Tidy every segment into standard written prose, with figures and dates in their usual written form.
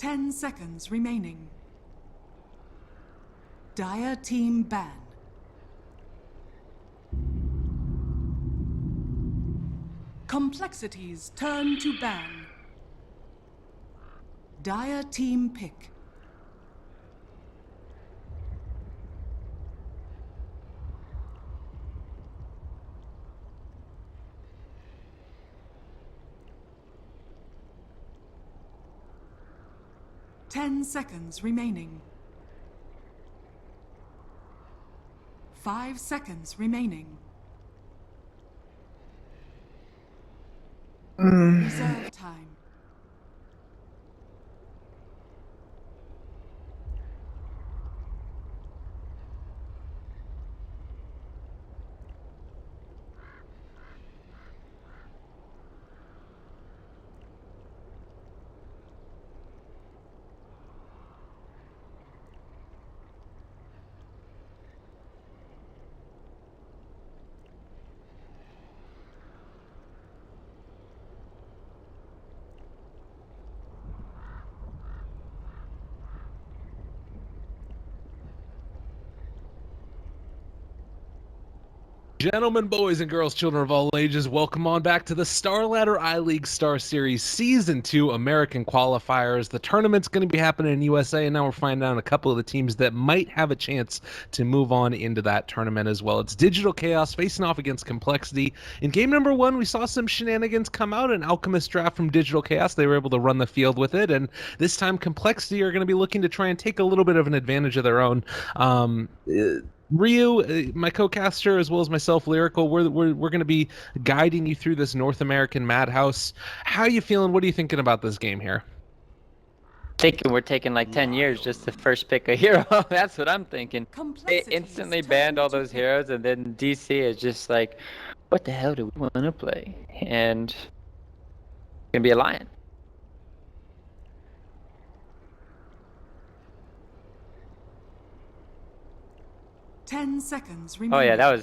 10 seconds remaining. Dire team ban. Complexities turn to ban. Dire team pick. Ten seconds remaining. 5 seconds remaining. Reserve time. Gentlemen, boys, and girls, children of all ages, welcome on back to the StarLadder I-League StarSeries Season 2 American Qualifiers. The tournament's going to be happening in USA, and now we're finding out a couple of the teams that might have a chance to move on into that tournament as well. It's Digital Chaos facing off against Complexity. In game number 1, we saw some shenanigans come out, an Alchemist draft from Digital Chaos. They were able to run the field with it, and this time Complexity are going to be looking to try and take a little bit of an advantage of their own. Ryu, my co-caster, as well as myself, Lyrical, we're going to be guiding you through this North American madhouse. How are you feeling? What are you thinking about this game here? Thinking we're taking like 10 years just to first pick a hero. That's what I'm thinking. They instantly banned all those heroes, and then DC is just like, what the hell do we want to play? And it's going to be a lion. Ten seconds remaining. Oh yeah, that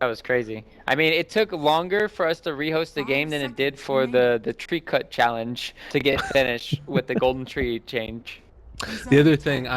was crazy. I mean, it took longer for us to rehost the game than it did for the tree cut challenge to get finished with the golden tree change. The other thing,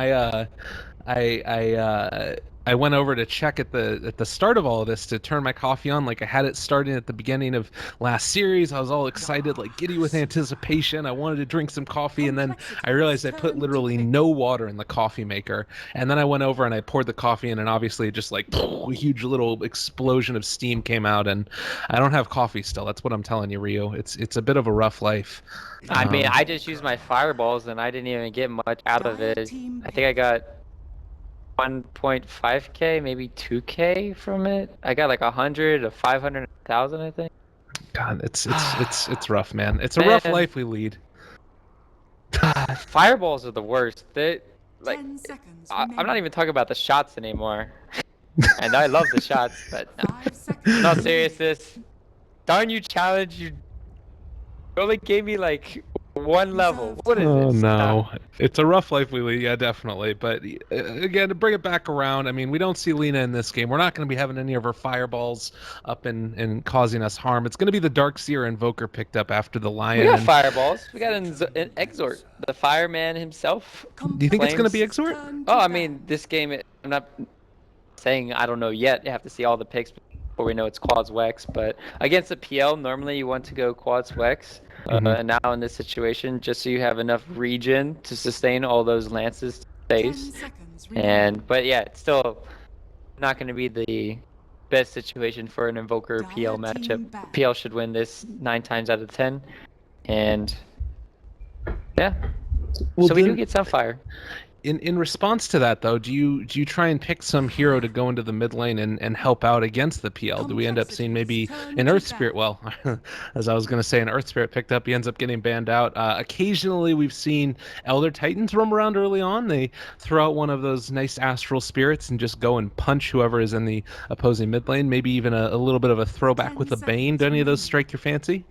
I went over to check at the start of all of this to turn my coffee on. Like I had it starting at the beginning of last series. I was all excited, like giddy with anticipation. I wanted to drink some coffee, and then I realized I put literally no water in the coffee maker. And then I went over and I poured the coffee in, and obviously just like a huge little explosion of steam came out. And I don't have coffee still. That's what I'm telling you, Rio. It's a bit of a rough life. I mean, I just used my fireballs, and I didn't even get much out of it. I think I got 1.5k, maybe 2k from it. I got like 100 to 500, 1,000, I think. God, it's rough, man. It's a rough life we lead. Fireballs are the worst. They like I'm not even talking about the shots anymore. And I love the shots, but in all seriousness, darn you challenge, you only gave me like one level. What is this? Oh this? no, it's a rough life we lead, yeah, definitely. But again, to bring it back around, I mean, we don't see Lena in this game. We're not going to be having any of her fireballs up and causing us harm. It's going to be the Darkseer Invoker picked up after the Lion. We got fireballs. We got an Exort, the fireman himself. Do you think it's going to be Exort? Oh, I mean, this game, I'm not saying I don't know yet. You have to see all the picks before we know it's Quads Wex. But against the PL, normally you want to go Quads Wex. And now in this situation, just so you have enough regen to sustain all those lances to face. But yeah, it's still not going to be the best situation for an Invoker PL matchup. PL should win this 9 times out of 10. And yeah, well, so we do get some fire. In response to that, though, do you try and pick some hero to go into the mid lane and help out against the PL? Do we end up seeing maybe an Earth Spirit? Well, as I was going to say, an Earth Spirit picked up. He ends up getting banned out. Occasionally, we've seen Elder Titans roam around early on. They throw out one of those nice Astral Spirits and just go and punch whoever is in the opposing mid lane. Maybe even a little bit of a throwback with a Bane. Do any of those strike your fancy?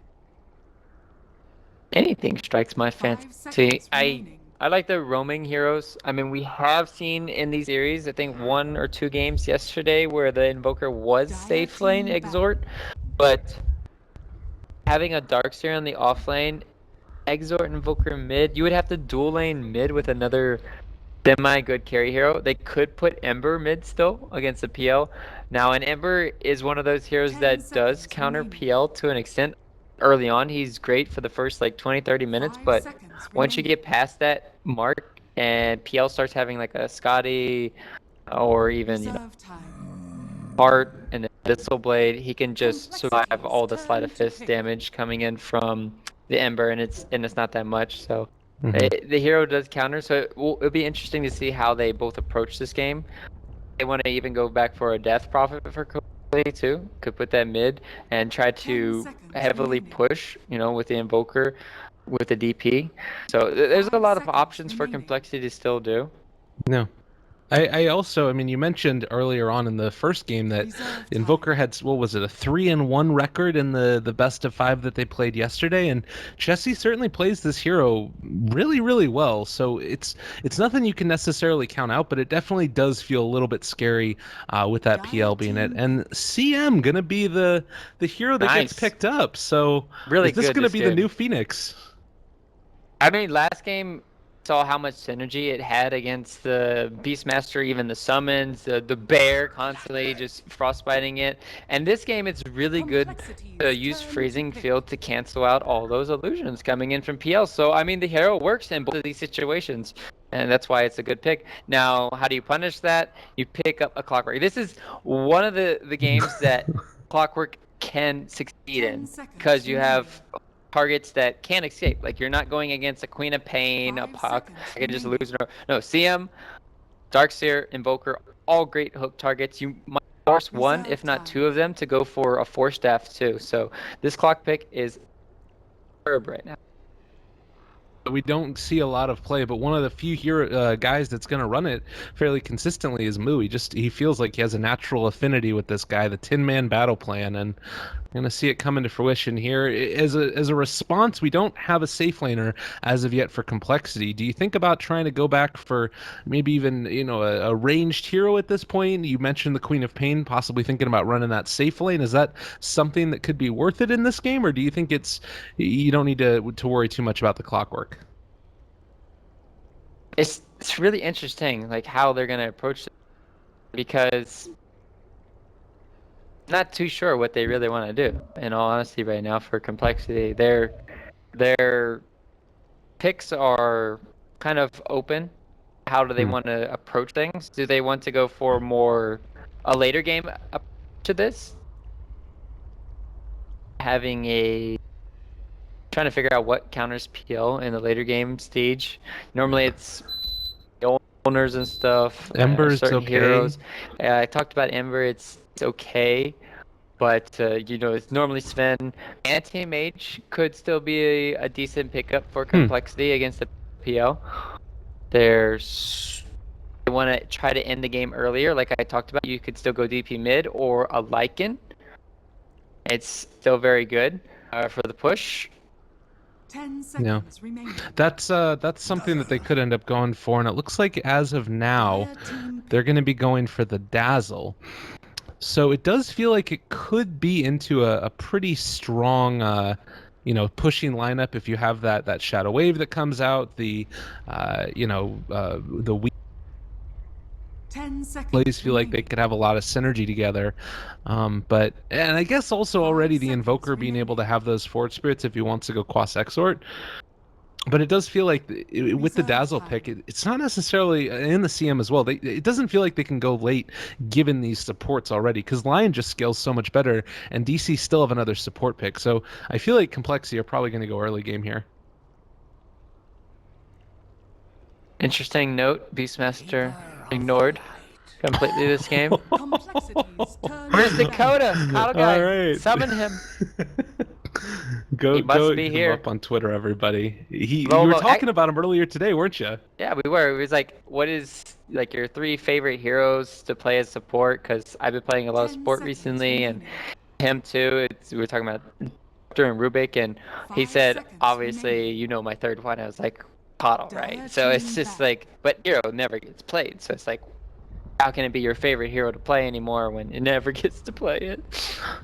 Anything strikes my fancy. I like the roaming heroes. I mean, we have seen in these series, I think 1 or 2 games yesterday where the Invoker was safe lane Exort, but having a Darkseer on the off lane Exort and Invoker mid. You would have to dual lane mid with another semi-good carry hero. They could put Ember mid still against the PL. Now, and Ember is one of those heroes 10 that does seconds counter remaining. PL to an extent. Early on, he's great for the first like 20-30 minutes, 5 but seconds once you remaining. get past that mark and PL starts having like a Scotty or even, you know, Reserve time. Heart and a Abyssal Blade, he can just survive Complexities all the sleight of turn to fist pick. damage coming in from the Ember, and it's not that much. So Mhm. the hero does counter, so it'll be interesting to see how they both approach this game. They want to even go back for a death prophet for coL too. Could put that mid and try 10 to seconds heavily remaining. push, you know, with the Invoker, with the DP. So there's a 5 lot of seconds options for remaining. complexity to still do. No. I also, I mean, you mentioned earlier on in the first game that Reserve Invoker time. had, what was it, a 3-1 record in the best of 5 that they played yesterday, and Jesse certainly plays this hero really, really well. So it's nothing you can necessarily count out, but it definitely does feel a little bit scary with that PL being it. And CM gonna be the hero that gets Nice. picked up. So Really is this good gonna this be the game. new Phoenix? I mean, last game saw how much synergy it had against the Beastmaster, even the summons, the bear constantly just frostbiting it. And this game, it's really good to use Freezing Field to cancel out all those illusions coming in from PL. So, I mean, the hero works in both of these situations. And that's why it's a good pick. Now, how do you punish that? You pick up a Clockwork. This is one of the games that Clockwork can succeed 10 in seconds because you remaining. have targets that can't escape. Like you're not going against a Queen of Pain, a 5 Puck. seconds I can just remaining. lose. No, CM, Darkseer, Invoker, all great hook targets. You might force one, Reserve if not time. two of them, to go for a Force Staff too. So this clock pick is superb right now. We don't see a lot of play, but one of the few hero guys that's going to run it fairly consistently is Moo. He feels like he has a natural affinity with this guy, the Tin Man battle plan, and we're going to see it come into fruition here. As a response, we don't have a safe laner as of yet for complexity. Do you think about trying to go back for maybe even a ranged hero at this point? You mentioned the Queen of Pain, possibly thinking about running that safe lane. Is that something that could be worth it in this game, or do you think you don't need to worry too much about the clockwork? It's really interesting, like how they're gonna approach it, because I'm not too sure what they really want to do. In all honesty, right now for complexity, their picks are kind of open. How do they want to approach things? Do they want to go for more a later game approach to this? Having a trying to figure out what counters PL in the later game stage. Normally it's owners and stuff, Ember's certain okay. heroes. I talked about Ember. It's okay, but it's normally Sven. Anti-Mage could still be a decent pickup for complexity against the PL. They want to try to end the game earlier, like I talked about. You could still go DP mid or a Lycan. It's still very good for the push. 10 seconds remaining. That's something that they could end up going for, and it looks like as of now Dire team they're going to be going for the Dazzle. So it does feel like it could be into a pretty strong pushing lineup if you have that Shadow Wave that comes out, the weak 10 seconds plays feel like they could have a lot of synergy together. And I guess also 5 already the seconds Invoker being able to remaining. have those Forward Spirits if he wants to go Quas Exort. But it does feel like with the Reserve Dazzle time. pick, it's not necessarily in the CM as well. It doesn't feel like they can go late given these supports already, because Lion just scales so much better, and DC still have another support pick. So I feel like Complexity are probably going to go early game here. Interesting note: Beastmaster ignored completely this game. Complexities turn Where's to Dakota? Kyle guy, All right. summon him. Go He must go be hit him here. up on Twitter, everybody. You were Lolo, talking about him earlier today, weren't you? yeah, we were. It was like, what is like your 3 favorite heroes to play as support? Because I've been playing a lot of 10 support seconds recently, and remaining. him too. We were talking about during Rubik, and he 5 said, seconds obviously, remaining. my third one. I was like, coL, right? Dire So it's team just back. like, but hero never gets played, so it's like, how can it be your favorite hero to play anymore when it never gets to play it?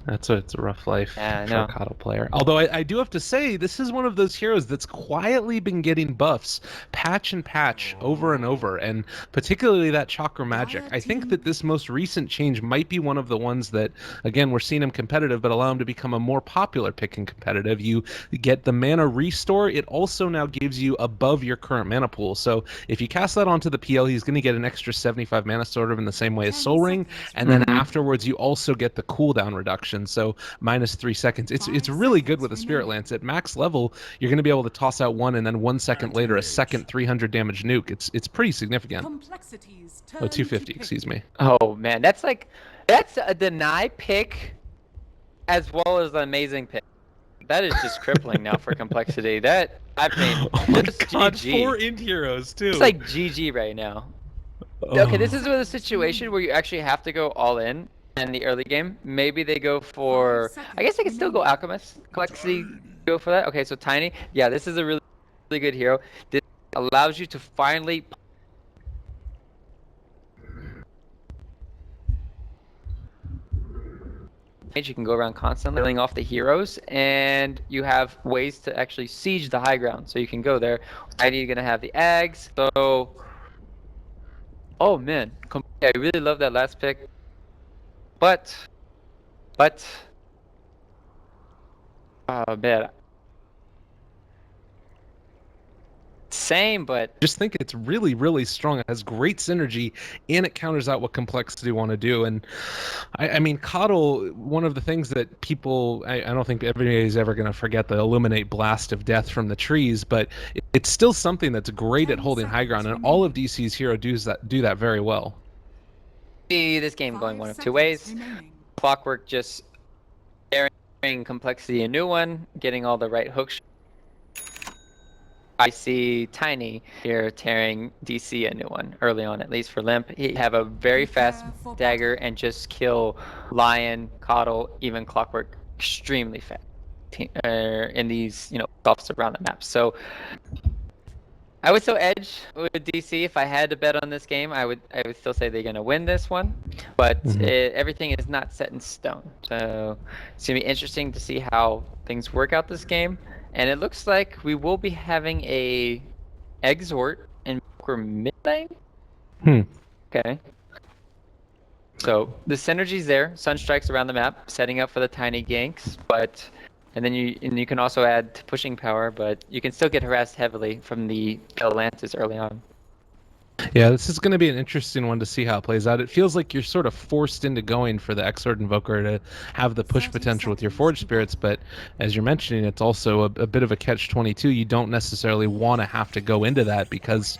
It's a rough life Yeah, I for know. a coddle player. Although I do have to say, this is one of those heroes that's quietly been getting buffs, patch and patch, over and over, and particularly that Chakra Magic. I think that this most recent change might be one of the ones that, again, we're seeing him competitive, but allow him to become a more popular pick in competitive. You get the mana restore. It also now gives you above your current mana pool. So if you cast that onto the PL, he's going to get an extra 75 mana, sort of in the same way as 10 Soul Ring, seconds and then Mhm. afterwards you also get the cooldown reduction, so -3 seconds. It's 5 really good seconds with a Spirit remaining. Lance. At max level, you're going to be able to toss out one, and then 1 second later, a second 300 damage nuke. It's pretty significant. Complexities Oh, turn 250, to excuse me. Oh man, that's a deny pick as well as an amazing pick. That is just crippling now for complexity. That I mean, Oh my just god, GG. 4 int heroes too. It's like GG right now. Oh. Okay, this is a situation where you actually have to go all in the early game. Maybe they go for. I guess they can still go Alchemist. Complexity, go for that. Okay, so Tiny. Yeah, this is a really, really good hero. This allows you to finally. You can go around constantly killing off the heroes, and you have ways to actually siege the high ground. So you can go there. Tiny gonna have the Ags. So. Oh man, I really love that last pick. But. Oh man. Same, but Just think it's really, really strong. It has great synergy, and it counters out what complexity want to do. And I mean, coddle. One of the things that people, I don't think everybody's ever going to forget the illuminate blast of death from the trees, but it's still something that's great at 10 holding high ground, and seconds all of remaining. DC's hero do that very well. see this game going 5 one of two seconds ways. remaining. Clockwork just carrying complexity a new one, getting all the right hooks. I see Tiny here tearing DC a new one early on, at least for Limp. He have a very fast Prepare for dagger battle. and just kill Lion, Coddle, even Clockwork extremely fast in these buffs around the map. So I would still edge with DC if I had to bet on this game. I would still say they're gonna win this one, but everything is not set in stone. So it's gonna be interesting to see how things work out this game. And it looks like we will be having a exhort in mid lane. Hmm. Okay. So the synergy's there. Sunstrike's around the map, setting up for the tiny ganks, and then you can also add pushing power, but you can still get harassed heavily from the Atlantis early on. Yeah, this is going to be an interesting one to see how it plays out. It feels like you're sort of forced into going for the Exort Invoker to have the push 30 potential with your seconds Forge to Spirits, battle. but as you're mentioning, it's also a bit of a catch-22. You don't necessarily want to have to go into that because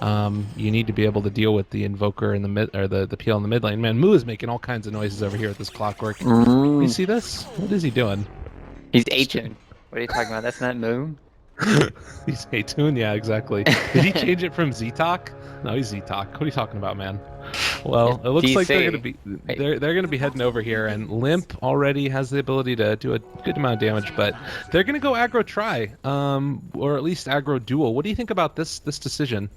you need to be able to deal with the Invoker in the mid, or the PL in the mid lane. Man, Moo is making all kinds of noises over here at this Clockwork. You see this? What is he doing? He's H-Tune. What are you talking about? That's not Moon. He's Hey-Tune, yeah, exactly. Did he change it from Z-Talk? No, he's Z-Talk. What are you talking about, man? Well, it looks like they're DC. gonna be heading over here, and Limp already has the ability to do a good amount of damage, but they're gonna go aggro try, or at least aggro duel. What do you think about this decision?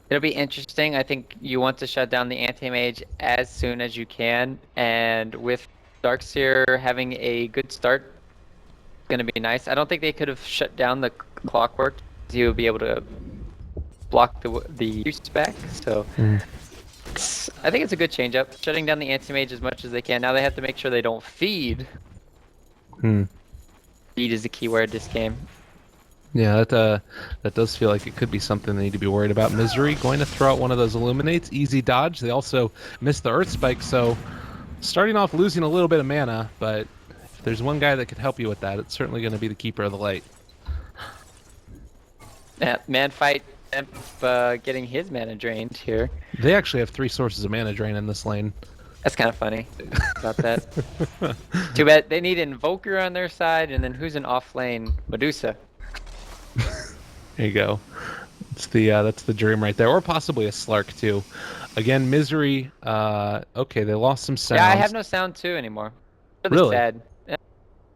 It'll be interesting. I think you want to shut down the anti-mage as soon as you can, and with Darkseer having a good start, it's gonna be nice. I don't think they could have shut down the Clockwork. You would be able to block the use back. So I think it's a good change up. Shutting down the anti-mage as much as they can. Now they have to make sure they don't feed. Feed is the key word this game. Yeah, that does feel like it could be something they need to be worried about. Misery going to throw out one of those Illuminates. Easy dodge. They also missed the Earth Spike, so starting off losing a little bit of mana, but if there's one guy that could help you with that, it's certainly going to be the Keeper of the Light. Yeah, man fight getting his mana drained here. They actually have 3 sources of mana drain in this lane. That's kind of funny about that. Too bad they need Invoker on their side, and then who's an off lane? Medusa. There you go. It's that's the dream right there, or possibly a Slark too. Again, Misery. Okay, they lost some sounds. Yeah, I have no sound too anymore. Really? Sad. Yeah.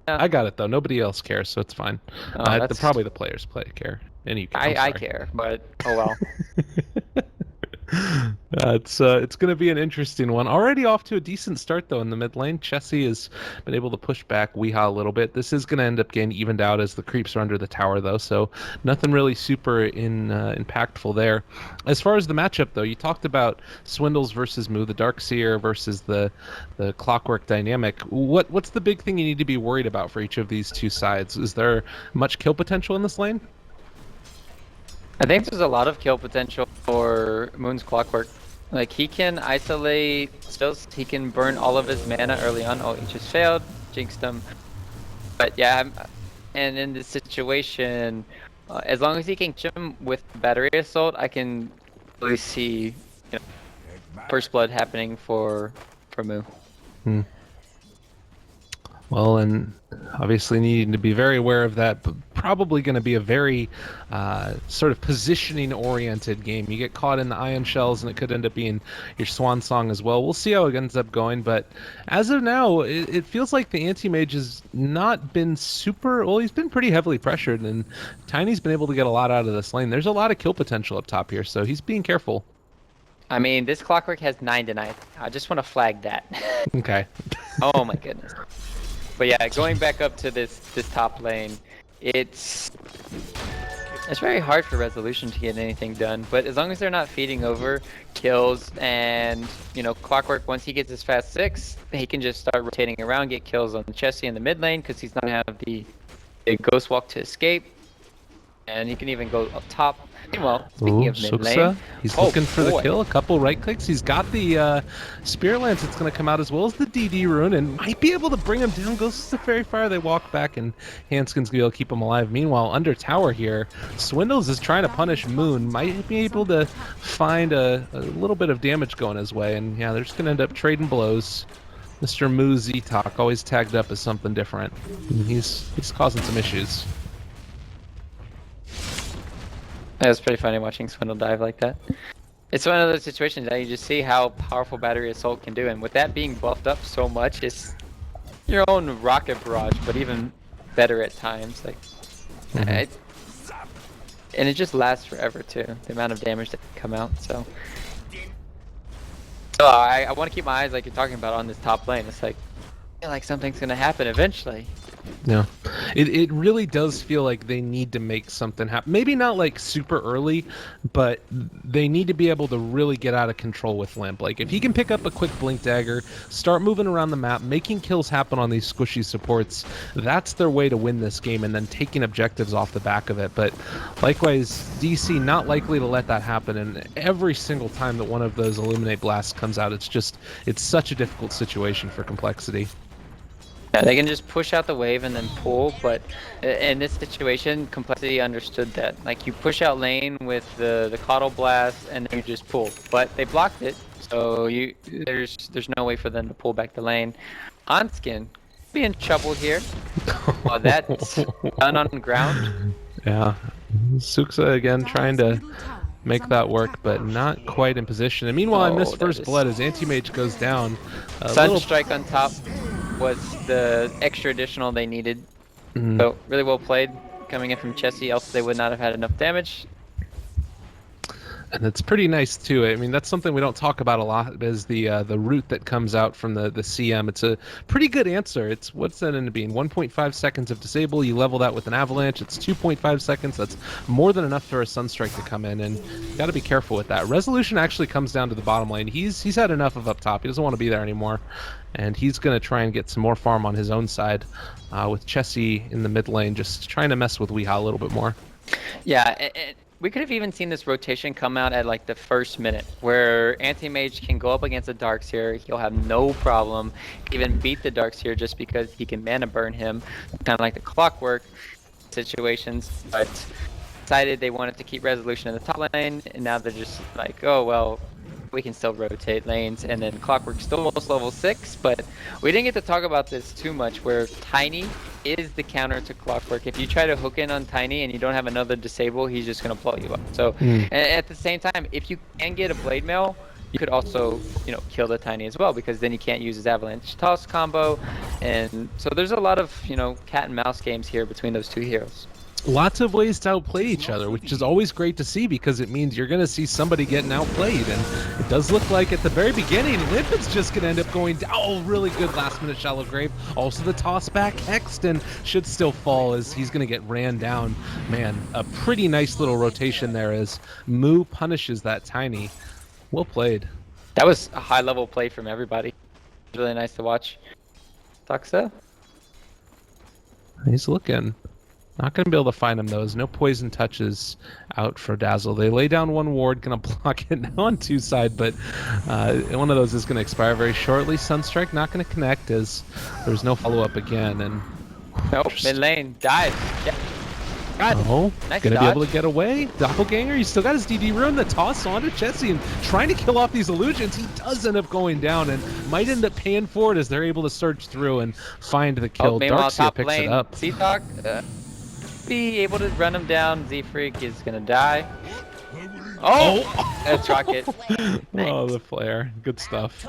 I got it though. Nobody else cares, so it's fine. Oh, that's... Probably the players care, and you. I care, but oh well. It's going to be an interesting one. Already off to a decent start though in the mid lane. Chessie has been able to push back Weehaw a little bit. This is going to end up getting evened out as the creeps are under the tower though, so nothing really super impactful there. As far as the matchup though, you talked about Swindles versus Moo, the Darkseer versus the Clockwork dynamic. What's the big thing you need to be worried about for each of these two sides? Is there much kill potential in this lane? I think there's a lot of kill potential for Moon's Clockwork. Like, he can isolate spells, he can burn all of his mana early on. Oh, he just failed, jinxed him. But yeah, and in this situation, as long as he can catch him with Battery Assault, I can really see, you know, First Blood happening for Moo. Hmm. Well, and obviously needing to be very aware of that, but probably going to be a very sort of positioning-oriented game. You get caught in the ion shells, and it could end up being your swan song as well. We'll see how it ends up going, but as of now, it feels like the anti-mage has not been super... Well, he's been pretty heavily pressured, and Tiny's been able to get a lot out of this lane. There's a lot of kill potential up top here, so he's being careful. I mean, this Clockwork has 9 denied. I just want to flag that. Okay. Oh my goodness. But yeah, going back up to this top lane, it's very hard for Resolution to get anything done. But as long as they're not feeding over kills, and you know, Clockwork, once he gets his fast 6, he can just start rotating around, get kills on Chessie in the mid lane because he's not gonna have the Ghost Walk to escape, and he can even go up top. Well, speaking of mid lane, he's looking for the kill. A couple right clicks. He's got the Spirit Lance that's going to come out, as well as the DD rune, and might be able to bring him down. Goes to Fairy Fire. They walk back, and Hanskin's going to be able to keep him alive. Meanwhile, under tower here, Swindles is trying to punish Moon. Might be able to find a little bit of damage going his way, and yeah, they're just going to end up trading blows. Mr. Moo Z-Talk, always tagged up as something different. He's causing some issues. It was pretty funny watching Swindle dive like that. It's one of those situations that you just see how powerful Battery Assault can do, and with that being buffed up so much, it's your own rocket barrage, but even better at times. Like, and it just lasts forever too. The amount of damage that can come out. So I want to keep my eyes, like you're talking about, on this top lane. It's like, I feel like something's gonna happen eventually. Yeah, it really does feel like they need to make something happen. Maybe not like super early, but they need to be able to really get out of control with Limp. Like, if he can pick up a quick Blink Dagger, start moving around the map, making kills happen on these squishy supports, that's their way to win this game, and then taking objectives off the back of it. But likewise, DC not likely to let that happen, and every single time that one of those Illuminate Blasts comes out, it's such a difficult situation for Complexity. Yeah, they can just push out the wave and then pull, but in this situation, Complexity understood that. Like, you push out lane with the coL blast, and then you just pull. But they blocked it, so there's no way for them to pull back the lane. Hanskin be in trouble here. Oh, that's done on ground. Yeah, Suksa again trying to make that work, but not quite in position. And meanwhile, I missed first blood as Anti-Mage goes down. Sunstrike on top was the extra additional they needed. So really well played coming in from Chessie, else they would not have had enough damage. And it's pretty nice too. I mean, that's something we don't talk about a lot, is the root that comes out from the CM. It's a pretty good answer. It's, what's that end up being? 1.5 seconds of disable. You level that with an avalanche. It's 2.5 seconds. That's more than enough for a Sunstrike to come in, and you got to be careful with that. Resolution actually comes down to the bottom lane. He's had enough of up top. He doesn't want to be there anymore, and he's going to try and get some more farm on his own side, with Chessie in the mid lane just trying to mess with Weehaw a little bit more. Yeah. We could have even seen this rotation come out at like the first minute, where Anti-Mage can go up against a Darkseer. He'll have no problem even beat the Darkseer just because he can mana burn him, kind of like the Clockwork situations. But decided they wanted to keep Resolution in the top lane, and now they're just like, oh well, we can still rotate lanes. And then Clockwork's still almost level 6, but we didn't get to talk about this too much, where Tiny is the counter to Clockwork. If you try to hook in on Tiny and you don't have another disable, he's just going to blow you up. So and at the same time, if you can get a Blade Mail, you could also, you know, kill the Tiny as well, because then he can't use his Avalanche Toss combo. And so there's a lot of, you know, cat and mouse games here between those two heroes. Lots of ways to outplay each other, which is always great to see because it means you're going to see somebody getting outplayed. And it does look like at the very beginning, Limp is just going to end up going down. Oh, really good last-minute shallow grave. Also the toss back. Hexton should still fall as he's going to get ran down. Man, a pretty nice little rotation there as Moo punishes that Tiny. Well played. That was a high-level play from everybody. Really nice to watch. Tuxa? He's looking. Not going to be able to find him, though. There's no poison touches out for Dazzle. They lay down one ward, going to block it now on two side, but one of those is going to expire very shortly. Sunstrike not going to connect as there's no follow-up again. And Nope, mid lane. Dive. Yeah. God. Oh, Nice going to be dodge. able to get away. Doppelganger, he's still got his DD rune. The toss onto Jesse and trying to kill off these illusions. He does end up going down and might end up paying for it as they're able to search through and find the kill. Meanwhile, Darkseer top picks lane. it up. Z-Talk be able to run him down. Z-Freak is going to die. Oh! That's Rocket. Oh, the flare. Good stuff.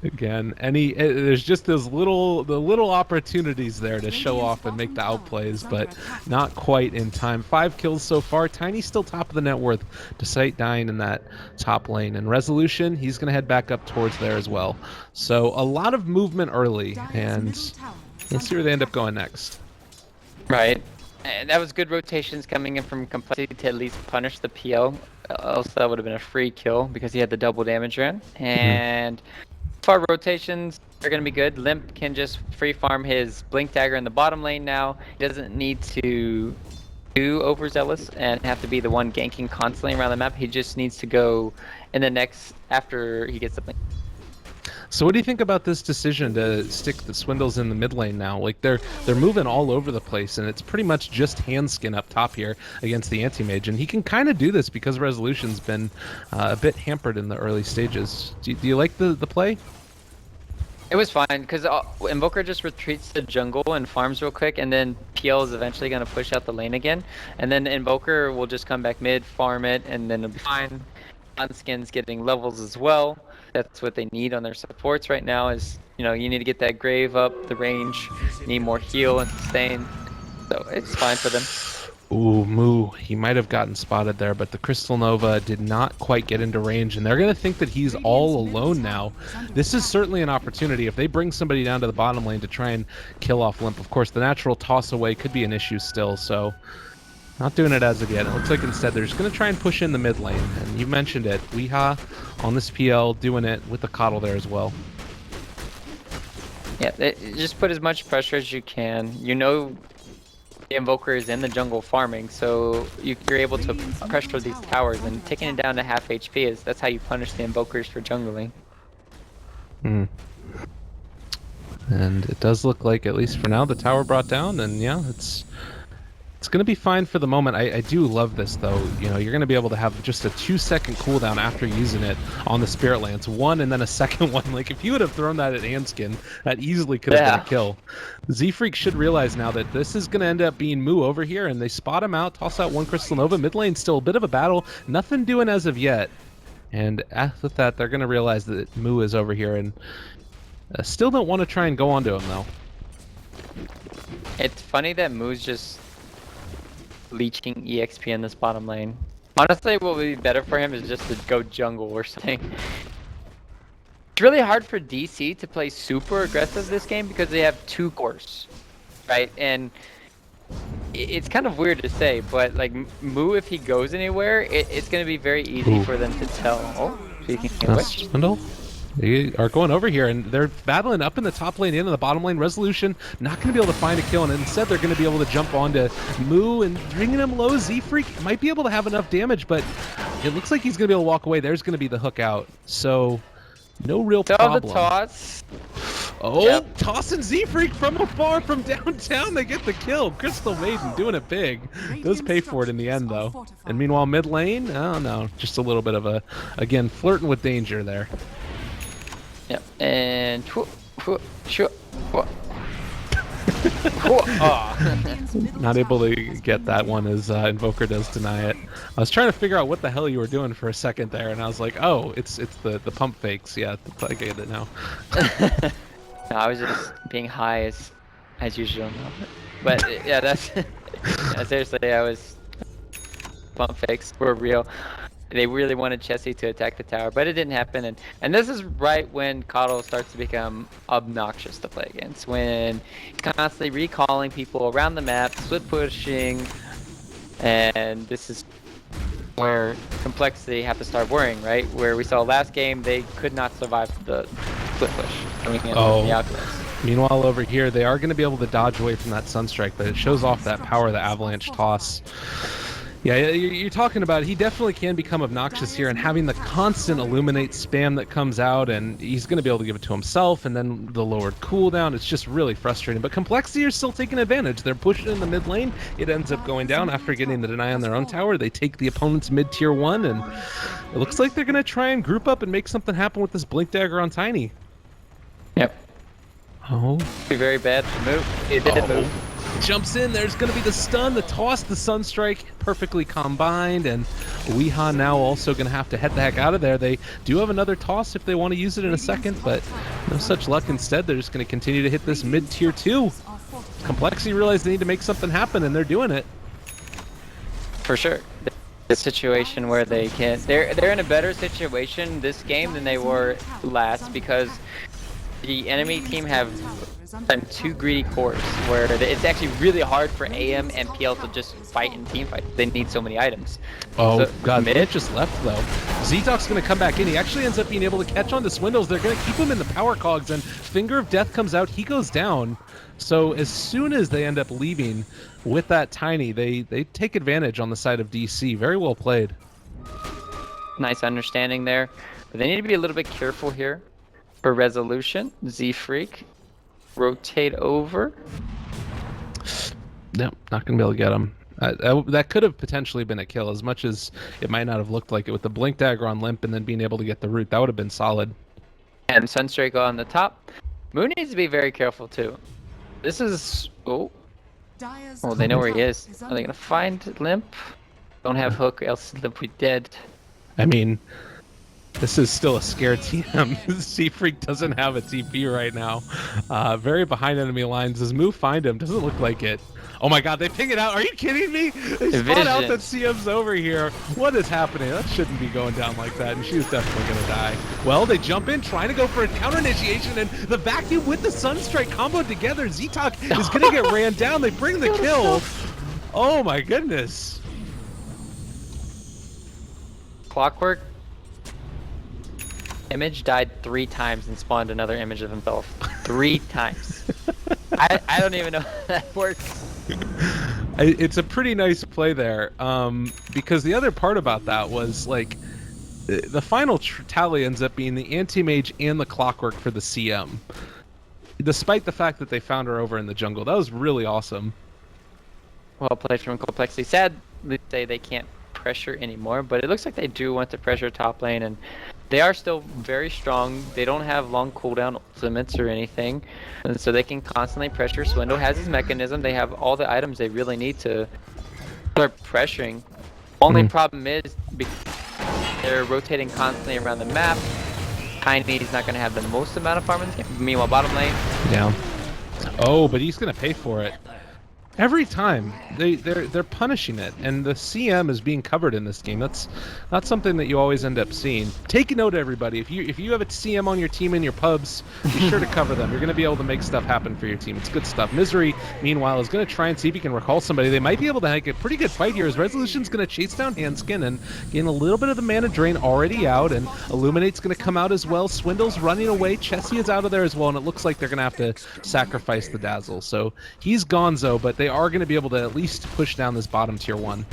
Again, there's just those little opportunities there to show off and make the outplays, but not quite in time. 5 kills so far. Tiny still top of the net worth, despite dying in that top lane. And Resolution, he's going to head back up towards there as well. So a lot of movement early, and let's see where they end up going next. Right. And that was good rotations coming in from Complexity to at least punish the PL. Else that would have been a free kill because he had the double damage run. And far rotations are going to be good. Limp can just free farm his Blink Dagger in the bottom lane now. He doesn't need to do overzealous and have to be the one ganking constantly around the map. He just needs to go in the next after he gets the Blink. So what do you think about this decision to stick the Swindles in the mid lane now? Like they're moving all over the place, and it's pretty much just Handskin up top here against the Anti-Mage, and he can kind of do this because Resolution's been a bit hampered in the early stages. Do you like the play? It was fine because Invoker just retreats to jungle and farms real quick, and then PL is eventually going to push out the lane again, and then Invoker will just come back mid, farm it, and then it'll be fine. Skin's getting levels as well. That's what they need on their supports right now is, you know, you need to get that grave up, the range, need more heal and sustain. So it's fine for them. Ooh, Moo, he might have gotten spotted there, but the Crystal Nova did not quite get into range, and they're going to think that he's all alone now. This is certainly an opportunity. If they bring somebody down to the bottom lane to try and kill off Limp, of course, the natural toss away could be an issue still, so not doing it as of yet. It looks like instead they're just going to try and push in the mid lane. And you mentioned it. Weeha on this PL doing it with the coddle there as well. Yeah, just put as much pressure as you can. You know the Invoker is in the jungle farming, so you're able to pressure these towers, and taking it down to half HP that's how you punish the Invokers for jungling. And it does look like, at least for now, the tower brought down, and yeah, it's going to be fine for the moment. I do love this, though. You know, you're going to be able to have just a 2-second cooldown after using it on the Spirit Lance. One and then a second one. Like, if you would have thrown that at Handskin, that easily could have been a kill. Z-Freak should realize now that this is going to end up being Moo over here, and they spot him out, toss out one Crystal Nova. Mid lane still a bit of a battle. Nothing doing as of yet. And with that, they're going to realize that Moo is over here, and still don't want to try and go onto him, though. It's funny that Moo's just leeching EXP in this bottom lane. Honestly, what would be better for him is just to go jungle or something. It's really hard for DC to play super aggressive this game because they have 2 cores, right? And it's kind of weird to say, but like Moo, if he goes anywhere, it's going to be very easy for them to tell. Oh, speaking of which. Swindle. They are going over here, and they're battling up in the top lane, into the bottom lane. Resolution not going to be able to find a kill, and instead they're going to be able to jump onto Moo and bringing him low. Z-Freak might be able to have enough damage, but it looks like he's going to be able to walk away. There's going to be the hook out, so no real problem. The toss. Oh, Yep. tossing Z-Freak from afar, from downtown. They get the kill. Crystal Maiden doing it big. Does pay for it in the end, though. And meanwhile, mid lane, oh no, just a little bit of a, again, flirting with danger there. Yep, and Not able to get that one as Invoker does deny it. I was trying to figure out what the hell you were doing for a second there, and I was like, oh, it's the pump fakes. Yeah, I get it now. No, I was just being high as usual. But yeah, that's Seriously, I was pump fakes were real. They really wanted Chessie to attack the tower, but it didn't happen. And this is right when coL starts to become obnoxious to play against. When he's constantly recalling people around the map, split pushing, and this is where complexity have to start worrying, right? Where we saw last game, they could not survive the split push coming in from the Alchemist. Meanwhile, over here, they are going to be able to dodge away from that Sunstrike, but it shows off that power of the Avalanche toss. Yeah, you're talking about he definitely can become obnoxious here, and having the constant Illuminate spam that comes out, and he's going to be able to give it to himself, and then the lowered cooldown, it's just really frustrating. But Complexity are still taking advantage. They're pushing in the mid lane. It ends up going down after getting the deny on their own tower. They take the opponent's mid tier 1, and it looks like they're going to try and group up and make something happen with this Blink Dagger on Tiny. Yep. Oh. Be very bad to move. It did move. Jumps in, there's going to be the stun, the toss, the Sunstrike, perfectly combined, and Weehaw now also going to have to head the heck out of there. They do have another toss if they want to use it in a second, but no such luck. Instead, they're just going to continue to hit this mid-tier 2. Complexity realized they need to make something happen, and they're doing it. For sure. The situation where they can't... They're in a better situation this game than they were last, because the enemy team have two greedy cores where it's actually really hard for AM and PL to just fight in team fight. They need so many items. Oh, so, God, Mid just left, though. Z-Talk's going to come back in. He actually ends up being able to catch on to Swindles. They're going to keep him in the power cogs, and Finger of Death comes out. He goes down. So as soon as they end up leaving with that Tiny, they take advantage on the side of DC. Very well played. Nice understanding there. But they need to be a little bit careful here for resolution. Z-Freak. Rotate over. No, not going to be able to get him. That could have potentially been a kill, as much as it might not have looked like it with the Blink Dagger on Limp and then being able to get the root. That would have been solid. And Sunstrike on the top. Moon needs to be very careful too. This is... Oh, they know where he is. Are they going to find Limp? Don't have Hook, else Limp would be dead. I mean... This is still a scared TM. Z-Freak doesn't have a TP right now. Very behind enemy lines. Does Move find him? Doesn't look like it. Oh my God, they ping it out. Are you kidding me? They spot out that CM's over here. What is happening? That shouldn't be going down like that, and she's definitely going to die. Well, they jump in, trying to go for a counter initiation, and the vacuum with the Sunstrike combo together. Z-Talk is going to get ran down. They bring the kill. Oh my goodness. Clockwork. Image died 3 times and spawned another image of himself. 3 times. I don't even know how that works. It's a pretty nice play there, because the other part about that was, like, the final tally ends up being the Anti-Mage and the Clockwork for the CM. Despite the fact that they found her over in the jungle. That was really awesome. Well played from Complexity. Sad they say they can't pressure anymore, but it looks like they do want to pressure top lane, and they are still very strong. They don't have long cooldown ultimates or anything, and so they can constantly pressure. Swindle has his mechanism. They have all the items they really need to start pressuring. Only problem is they're rotating constantly around the map. Tiny's not going to have the most amount of farm in this game. Meanwhile, bottom lane. Yeah. Oh, but he's going to pay for it. Every time they're punishing it, and the CM is being covered in this game. That's not something that you always end up seeing. Take a note, everybody. If you have a CM on your team in your pubs, be sure to cover them. You're going to be able to make stuff happen for your team. It's good stuff. Misery, meanwhile, is going to try and see if he can recall somebody. They might be able to make a pretty good fight here, as Resolution's going to chase down Handskin and gain a little bit of the mana drain already out, and Illuminate's going to come out as well. Swindle's running away. Chessie is out of there as well, and it looks like they're going to have to sacrifice the Dazzle. So he's gonzo, but they are going to be able to at least push down this bottom tier 1.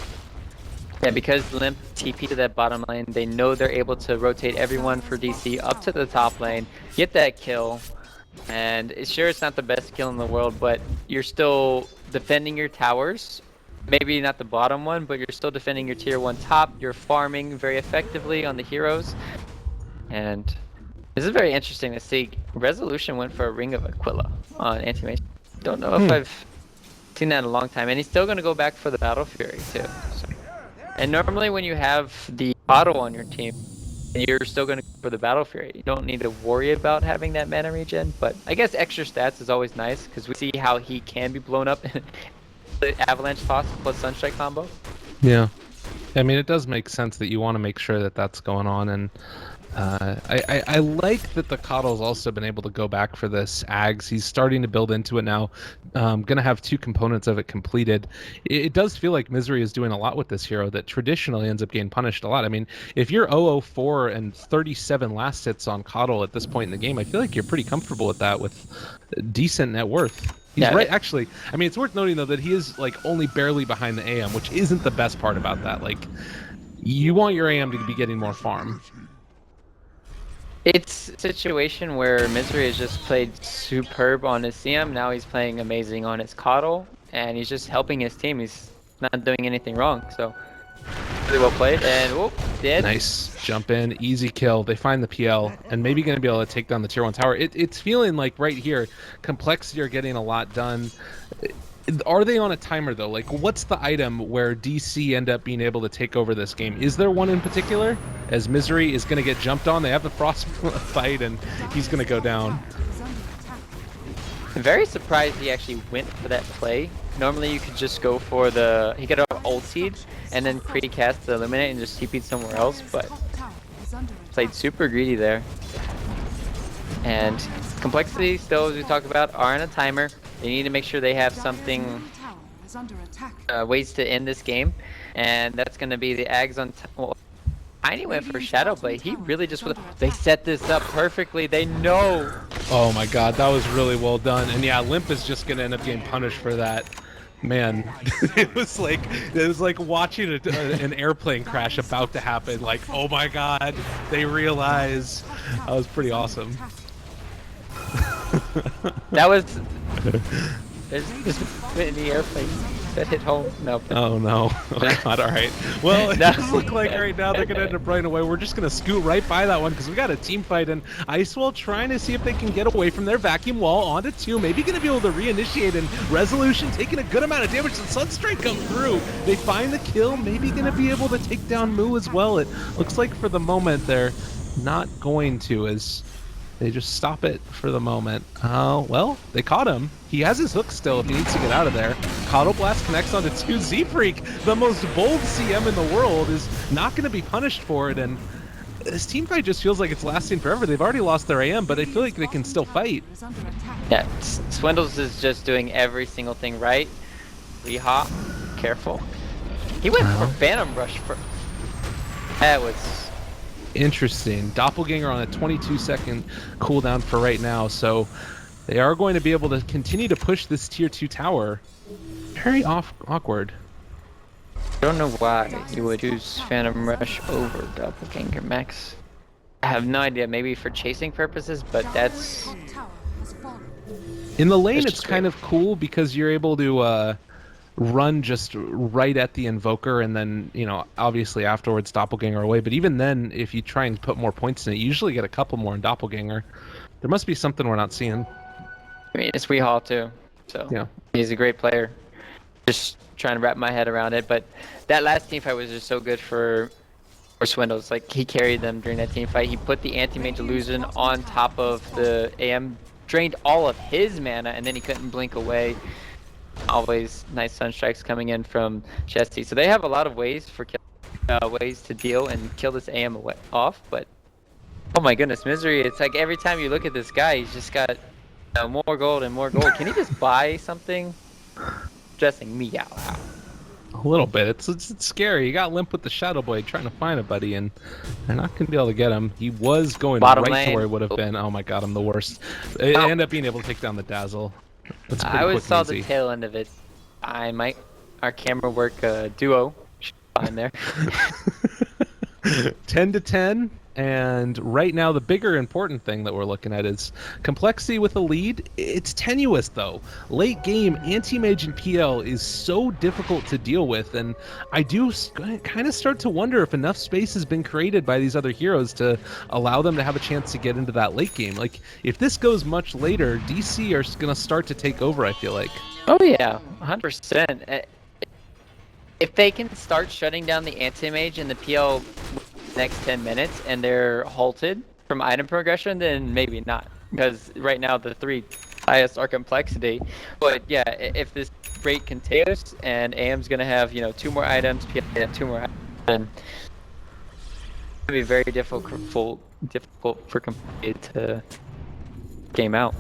Yeah, because Limp TP to that bottom lane, they know they're able to rotate everyone for DC up to the top lane, get that kill, and sure, it's not the best kill in the world, but you're still defending your towers. Maybe not the bottom one, but you're still defending your tier 1 top. You're farming very effectively on the heroes, and this is very interesting to see. Resolution went for a Ring of Aquila on Anti-Mage. Don't know if I've seen that in a long time, and he's still going to go back for the Battle Fury too. So. And normally when you have the auto on your team, and you're still going to go for the Battle Fury, you don't need to worry about having that mana regen, but I guess extra stats is always nice, because we see how he can be blown up the Avalanche Toss plus Sunstrike combo. Yeah. I mean, it does make sense that you want to make sure that that's going on, and I like that the coDL's also been able to go back for this Ags. He's starting to build into it now. Gonna have 2 components of it completed. It does feel like Misery is doing a lot with this hero that traditionally ends up getting punished a lot. I mean, if you're 004 and 37 last hits on coDL at this point in the game, I feel like you're pretty comfortable with that with decent net worth. He's Yeah, right, actually. I mean, it's worth noting, though, that he is, like, only barely behind the AM, which isn't the best part about that. Like, you want your AM to be getting more farm. It's a situation where Misery has just played superb on his CM. Now he's playing amazing on his coDL, and he's just helping his team. He's not doing anything wrong, so really well played. And whoop, dead. Nice. Jump in, easy kill. They find the PL, and maybe going to be able to take down the tier 1 tower. It's feeling like right here, Complexity are getting a lot done. Are they on a timer, though? Like, what's the item where DC end up being able to take over this game? Is there one in particular? As Misery is going to get jumped on, they have the Frost fight, and he's going to go down. I'm very surprised he actually went for that play. Normally you could just go for the... He could have ultied and then pre-cast the Illuminate and just TP'd somewhere else, but played super greedy there. And Complexity, still, as we talked about, are on a timer. They need to make sure they have something, ways to end this game, and that's going to be the Ags on. Well, Tiny went for Shadow Blade. He really just. They set this up perfectly. They know. Oh my God, that was really well done. And yeah, Limp is just going to end up getting punished for that. Man, it was like watching an airplane crash about to happen. Like, oh my God, they realize. That was pretty awesome. That was. There's many airplanes that hit home. No. Oh no. Oh God, all right. Well, it does look like right now they're going to end up running away. We're just going to scoot right by that one because we got a team fight, and Icewall trying to see if they can get away from their vacuum wall onto 2. Maybe going to be able to reinitiate, and Resolution taking a good amount of damage. The Sunstrike come through. They find the kill. Maybe going to be able to take down Moo as well. It looks like for the moment they're not going to, as they just stop it for the moment. Oh, well, they caught him. He has his hook still if he needs to get out of there. coDL Blast connects onto 2. Z-Freak, the most bold CM in the world, is not going to be punished for it, and this team fight just feels like it's lasting forever. They've already lost their AM, but I feel like they can still fight. Yeah, Swindles is just doing every single thing right. Rehop, careful. He went for Phantom Rush for... That was... Interesting. Doppelganger on a 22-second cooldown for right now, so they are going to be able to continue to push this tier 2 tower. Very awkward. I don't know why you would use Phantom Rush over Doppelganger Max. I have no idea, maybe for chasing purposes, but that's... In the lane, It's it's just kind of cool because you're able to run just right at the Invoker, and then, you know, obviously afterwards Doppelganger away. But even then, if you try and put more points in it, you usually get a couple more in Doppelganger. There must be something we're not seeing. I mean, it's Weehall too, so Yeah. he's a great player. Just trying to wrap my head around it, but that last team fight was just so good for Swindles. Like, he carried them during that team fight. He put the anti-mage illusion on top of the AM, drained all of his mana, and then he couldn't blink away. Always nice Sunstrikes coming in from Chesty. So they have a lot of ways for ways to deal and kill this AM off, but oh my goodness, Misery, it's like every time you look at this guy, he's just got more gold and more gold. Can he just buy something? Stressing me out. A little bit. It's scary. You got Limp with the Shadow Blade trying to find a buddy, and they're not going to be able to get him. He was going Bottom right lane. to where he would have been. Oh my God, I'm the worst. They end up being able to take down the Dazzle. That's pretty I always quick saw and the easy. tail end of it. Our camera work duo behind there. 10 to 10, and right now the bigger important thing that we're looking at is Complexity with a lead. It's tenuous though. Late game, anti-mage and PL is so difficult to deal with, and I do kind of start to wonder if enough space has been created by these other heroes to allow them to have a chance to get into that late game. Like, if this goes much later, DC are going to start to take over, I feel like. Oh yeah, 100%. If they can start shutting down the anti-mage and the PL next 10 minutes and they're halted from item progression, then maybe not. Because right now the 3 highest our complexity. But yeah, if this rate continues and AM's gonna have, you know, 2 more items, PL have 2 more items, then it's gonna be very difficult for complexity to game out.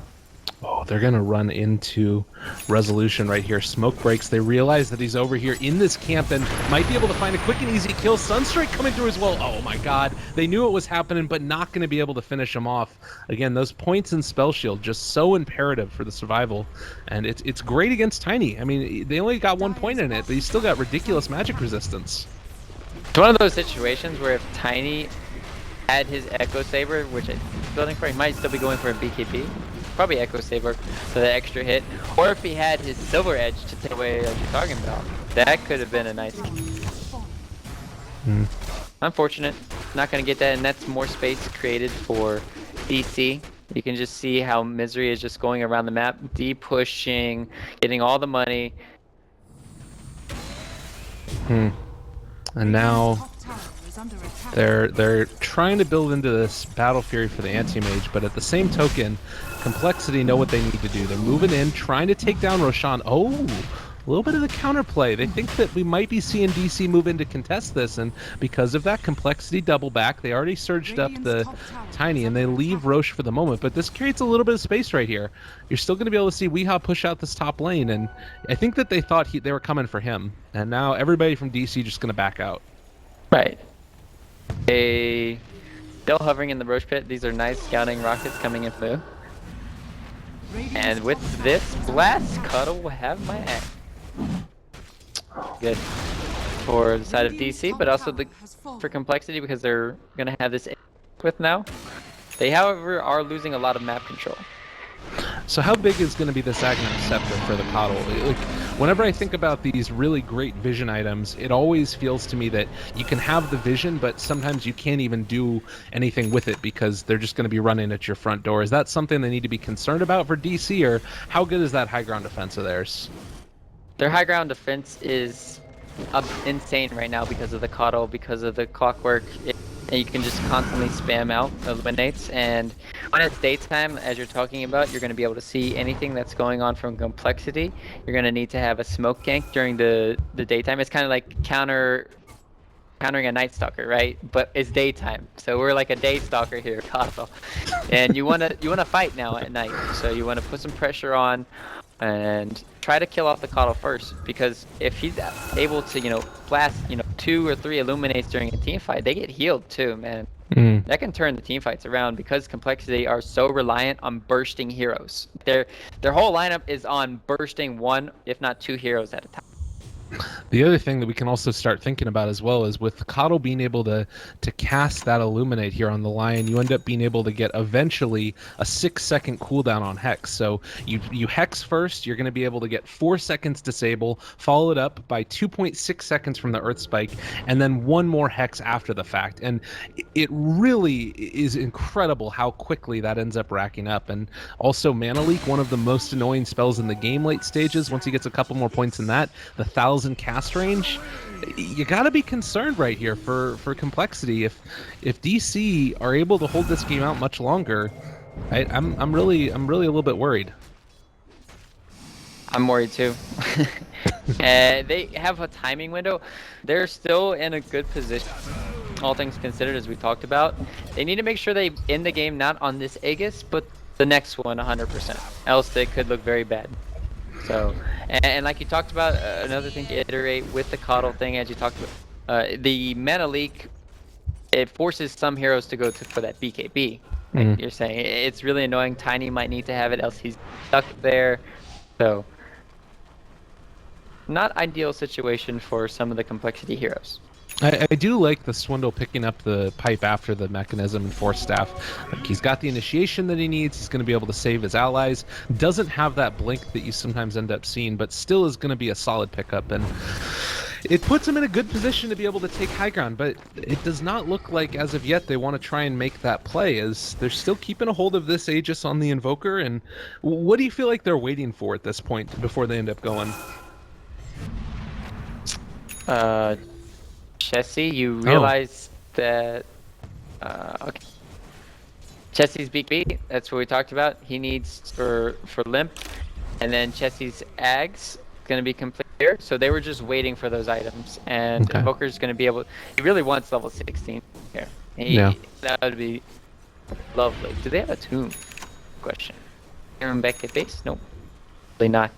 Oh, they're gonna run into resolution right here. Smoke breaks. They realize that he's over here in this camp and might be able to find a quick and easy kill. Sunstrike coming through as well. Oh my god. They knew it was happening, but not gonna be able to finish him off. Again, those points in Spell Shield just so imperative for the survival. And it's great against Tiny. I mean, they only got 1 point in it, but he's still got ridiculous magic resistance. It's one of those situations where if Tiny had his Echo Saber, which he's building for, he might still be going for a BKB. Probably Echo Saber for the extra hit. Or if he had his Silver Edge to take away like you're talking about. That could have been a nice Unfortunate. Not going to get that, and that's more space created for DC. You can just see how Misery is just going around the map, pushing, getting all the money. And now Top tower is under attack. they're trying to build into this Battle Fury for the Anti-Mage, but at the same token, Complexity know what they need to do. They're moving in, trying to take down Roshan. Oh, a little bit of the counterplay. They think that we might be seeing DC move in to contest this, and because of that, Complexity double back. They already surged up the Tiny, and they leave Roche for the moment, but this creates a little bit of space right here. You're still going to be able to see Weehaw push out this top lane, and I think that they thought they were coming for him, and now everybody from DC just going to back out. Right. Still hovering in the Roche pit. These are nice scouting rockets coming in through. And with this blast, Cuddle will have my ass. Good for the side of DC, but also for Complexity because they're going to have this with now. They, however, are losing a lot of map control. So how big is going to be this Aghanim Scepter for the coddle? Like, whenever I think about these really great vision items, it always feels to me that you can have the vision, but sometimes you can't even do anything with it because they're just going to be running at your front door. Is that something they need to be concerned about for DC, or how good is that high ground defense of theirs? Their high ground defense is insane right now because of the coddle, because of the clockwork. And you can just constantly spam out eliminates, and when it's daytime, as you're talking about, you're going to be able to see anything that's going on from Complexity. You're going to need to have a smoke gank during the daytime. It's kind of like countering a Night Stalker, right? But it's daytime, so we're like a day stalker here, Coddle. And you want to fight now at night, so you want to put some pressure on and try to kill off the coddle first, because if he's able to, you know, blast, you know, 2 or 3 illuminates during a team fight, they get healed too, man. That can turn the team fights around because Complexity are so reliant on bursting heroes. Their whole lineup is on bursting 1, if not 2 heroes at a time. The other thing that we can also start thinking about as well is with Coddle being able to cast that Illuminate here on the Lion, you end up being able to get eventually a 6-second cooldown on Hex. So you Hex first, you're going to be able to get 4 seconds disable, followed up by 2.6 seconds from the Earth Spike, and then 1 more Hex after the fact. And it really is incredible how quickly that ends up racking up. And also Mana Leak, one of the most annoying spells in the game late stages. Once he gets a couple more points in that, the 1,000 cast range, you got to be concerned right here for Complexity. If DC are able to hold this game out much longer, I'm really a little bit worried. I'm worried too. They have a timing window. They're still in a good position, all things considered, as we talked about. They need to make sure they end the game not on this Aegis, but the next one 100%. Else they could look very bad. So, and like you talked about, another thing to iterate with the coddle thing, as you talked about, the Mana Leak, it forces some heroes to go for that BKB. Like you're saying, it's really annoying. Tiny might need to have it, else he's stuck there. So, not ideal situation for some of the Complexity heroes. I do like the Swindle picking up the pipe after the mechanism and Force Staff. Like, he's got the initiation that he needs. He's going to be able to save his allies. Doesn't have that blink that you sometimes end up seeing, but still is going to be a solid pickup. And it puts him in a good position to be able to take high ground, but it does not look like, as of yet, they want to try and make that play, as they're still keeping a hold of this Aegis on the Invoker. And what do you feel like they're waiting for at this point before they end up going? Chessie, you realize that okay. Chelsea's BKB, that's what we talked about. He needs for Limp, and then Chelsea's Ags going to be complete here. So they were just waiting for those items, and Okay. Invoker's going to be able. He really wants level 16 here. Yeah. That would be lovely. Do they have a tomb? Question. Him back at base? Nope. Probably not.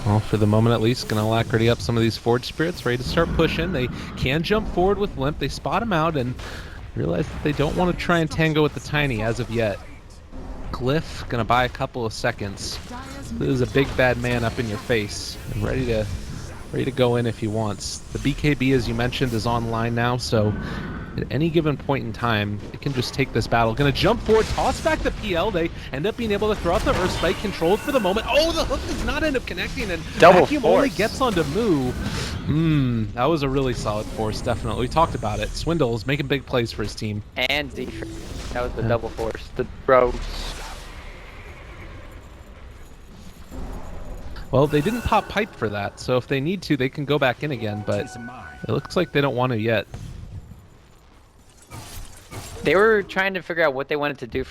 Well, for the moment at least, gonna alacrity up some of these Forge Spirits, ready to start pushing. They can jump forward with Limp. They spot him out and realize that they don't want to try and tango with the Tiny as of yet. Glyph gonna buy a couple of seconds. This is a big bad man up in your face and ready to go in if he wants. The BKB, as you mentioned, is online now, so at any given point in time, it can just take this battle. Gonna jump forward, toss back the PL. They end up being able to throw out the Earth Spike, controlled for the moment. Oh, the hook does not end up connecting, and Double Vacuum force. only gets onto Moo. That was a really solid force, definitely. We talked about it. Swindle's making big plays for his team. And Z. That was the double force. The bros. Well, they didn't pop pipe for that, so if they need to, they can go back in again, but it looks like they don't want to yet. They were trying to figure out what they wanted to do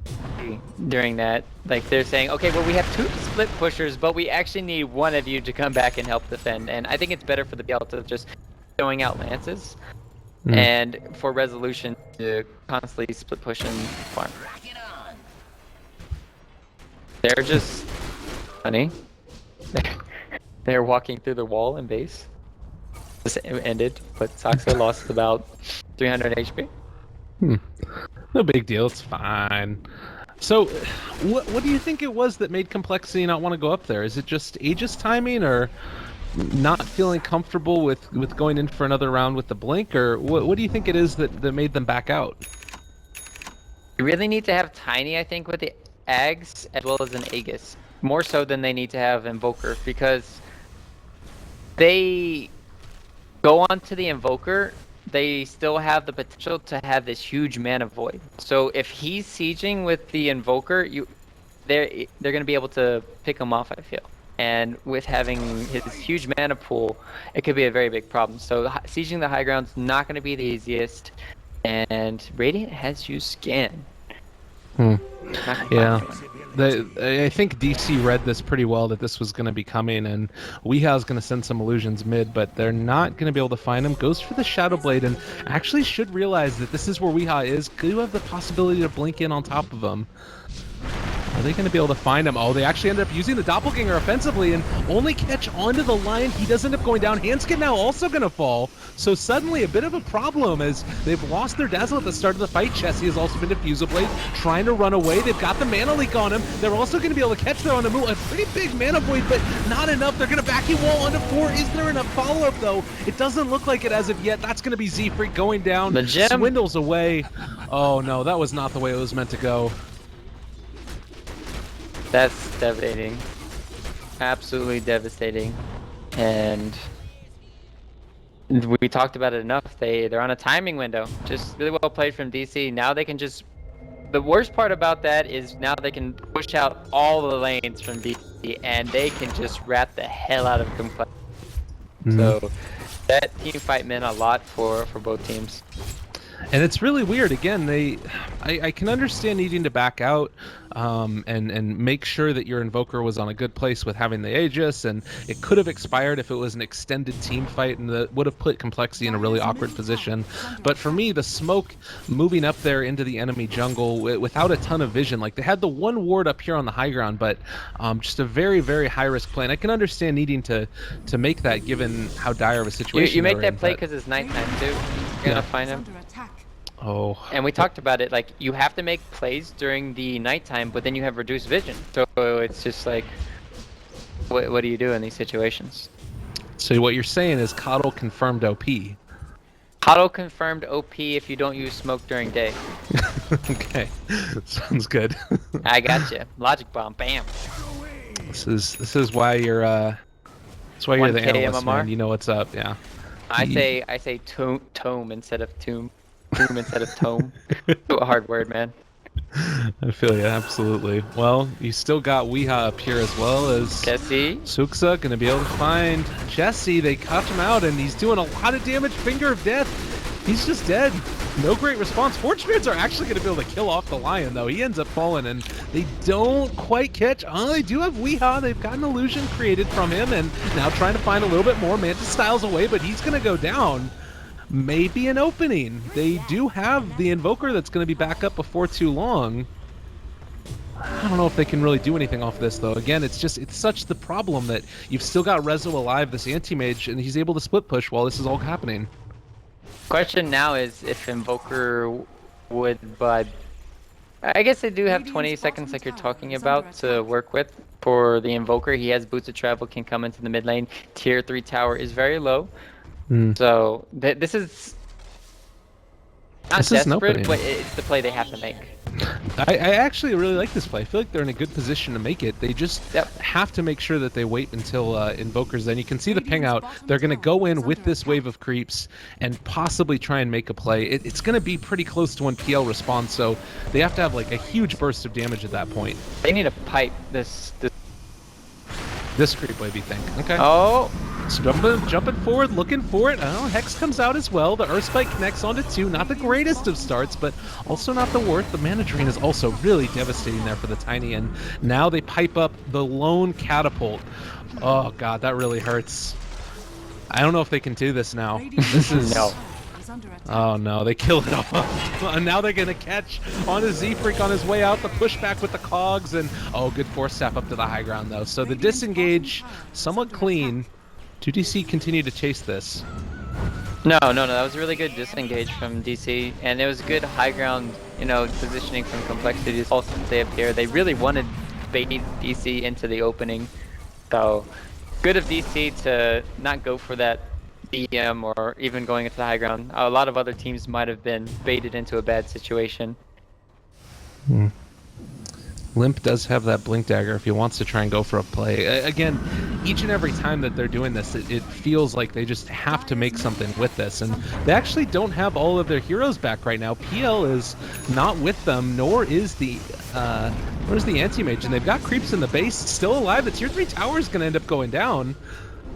during that. Like, they're saying, okay, well, we have 2 split pushers, but we actually need one of you to come back and help defend. And I think it's better for the BL to just throwing out lances and for resolution to constantly split push and farm. They're just funny. They're walking through the wall and base. This ended, but Saxa lost about 300 HP. No big deal, it's fine. So, what do you think it was that made Complexity not want to go up there? Is it just Aegis timing, or not feeling comfortable with going in for another round with the Blink, or what do you think it is that made them back out? You really need to have Tiny, I think, with the Ags, as well as an Aegis. More so than they need to have Invoker, because they go on to the Invoker, they still have the potential to have this huge mana void. So if he's sieging with the Invoker, they're going to be able to pick him off, I feel. And with having his huge mana pool, it could be a very big problem. So sieging the high ground's not going to be the easiest. And Radiant has used Scan. Yeah. I think DC read this pretty well, that this was going to be coming, and Weeha's going to send some illusions mid, but they're not going to be able to find him. Goes for the Shadow Blade, and actually should realize that this is where Weeha is. Do have the possibility to blink in on top of him. Are they going to be able to find him? Oh, they actually ended up using the Doppelganger offensively and only catch onto the Lion. He does end up going down. Handskin now also going to fall. So suddenly a bit of a problem as they've lost their Dazzle at the start of the fight. Chessie has also been Diffusal Blade, trying to run away. They've got the Mana Leak on him. They're also going to be able to catch there on the move. A pretty big Mana Void, but not enough. They're going to vacuum wall onto 4. Is there enough follow-up, though? It doesn't look like it as of yet. That's going to be Z-Freak going down. The gem. Swindles away. Oh, no, that was not the way it was meant to go. That's devastating. Absolutely devastating. And we talked about it enough. They're on a timing window. Just really well played from DC. Now they can just... The worst part about that is now they can push out all the lanes from DC, and they can just rat the hell out of Complexity. So that team fight meant a lot for both teams. And it's really weird. Again, I can understand needing to back out and make sure that your Invoker was on a good place with having the Aegis, and it could have expired if it was an extended team fight, and that would have put Complexity in a really awkward position. But for me, the smoke moving up there into the enemy jungle without a ton of vision, like they had the one ward up here on the high ground, but just a very, very high risk play. And I can understand needing to make that given how dire of a situation You make they're that in, play but- because it's nighttime too. You're gonna find him. Under attack. Oh. And we talked about it, like, you have to make plays during the nighttime, but then you have reduced vision. So it's just like, what do you do in these situations? So what you're saying is coL confirmed OP. coL confirmed OP if you don't use smoke during day. Okay, sounds good. I got you. Logic bomb, bam. This is why you're that's why you're the 1K analyst, MMR? man. You know what's up, yeah. I say tome instead of tomb. Tomb instead of tome. A hard word, man. I feel you, absolutely. Well, you still got Weeha up here as well as Jesse. Suksa gonna be able to find Jesse. They cut him out, and he's doing a lot of damage. Finger of Death He's just dead. No great response. Forge are actually going to be able to kill off the Lion, though. He ends up falling, and they don't quite catch. Oh, they do have Weehaw. They've got an illusion created from him, and now trying to find a little bit more. Mantis styles away, but he's going to go down. Maybe an opening. They do have the Invoker that's going to be back up before too long. I don't know if they can really do anything off this, though. Again, it's such the problem that you've still got Rezo alive, this anti-mage, and he's able to split push while this is all happening. Question now is if Invoker would, but I guess they do have 20 seconds like you're talking about to work with for the Invoker. He has Boots of Travel, can come into the mid lane. Tier 3 tower is very low. So this is not desperate, but it's the play they have to make. I actually really like this play. I feel like they're in a good position to make it. They just have to make sure that they wait until Invokers. Then you can see the ping out. They're going to go in with this wave of creeps and possibly try and make a play. It's going to be pretty close to when PL responds, so they have to have like a huge burst of damage at that point. They need to pipe this creep wave, you think? Okay. Oh. So jumping forward, looking for it. Oh, Hex comes out as well. The Earthspike connects onto 2. Not the greatest of starts, but also not the worst. The Mana Drain is also really devastating there for the Tiny, and now they pipe up the lone Catapult. Oh god, that really hurts. I don't know if they can do this now. This is... No. Oh no, they kill it off. And now they're gonna catch on a Z-Freak on his way out, the pushback with the cogs, and oh, good force step up to the high ground though. So the disengage, somewhat clean. 2DC continue to chase this. No, that was a really good disengage from DC, and it was good high ground, positioning from Complexity. Also, they appear. They really wanted to bait DC into the opening, so good of DC to not go for that BM or even going into the high ground. A lot of other teams might have been baited into a bad situation. Limp does have that Blink Dagger if he wants to try and go for a play. Again, each and every time that they're doing this, it feels like they just have to make something with this. And they actually don't have all of their heroes back right now. PL is not with them, nor is the Anti-Mage. And they've got creeps in the base still alive. The tier 3 tower is going to end up going down.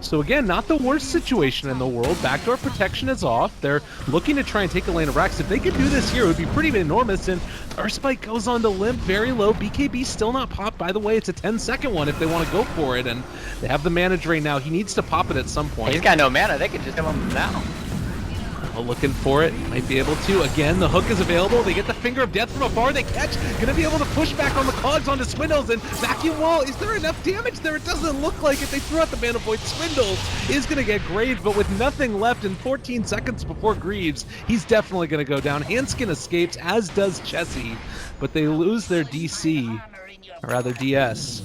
So again, not the worst situation in the world. Backdoor protection is off. They're looking to try and take a lane of Rax. If they could do this here, it would be pretty enormous. And Earthspike goes on to Limp, very low. BKB still not popped. By the way, it's a 10-second one if they want to go for it. And they have the Mana Drain now. He needs to pop it at some point. He's got no mana. They could just kill him now. Looking for it, might be able to. Again, the hook is available. They get the Finger of Death from afar. They catch. Gonna be able to push back on the cogs onto Swindles, and Vacuum Wall. Is there enough damage there? It doesn't look like it. They threw out the Mana Void. Swindles is gonna get graved, but with nothing left in 14 seconds before Greaves, he's definitely gonna go down. Handskin escapes, as does Chessie, but they lose their DC, or rather DS.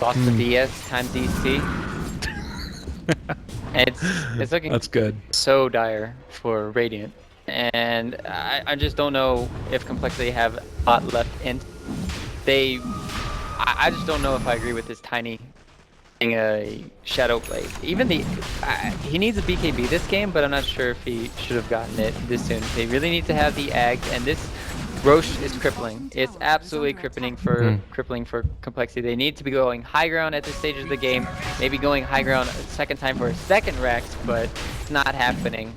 Lost the DS times DC. It's looking That's good. So dire for Radiant, and I just don't know if Complexity have a lot left in. I just don't know if I agree with this Tiny being a Shadow Blade. Even he needs a BKB this game, but I'm not sure if he should have gotten it this soon. They really need to have the Ags, and this Roche is crippling. It's absolutely crippling for Complexity. They need to be going high ground at this stage of the game. Maybe going high ground a second time for a second Rex, but it's not happening.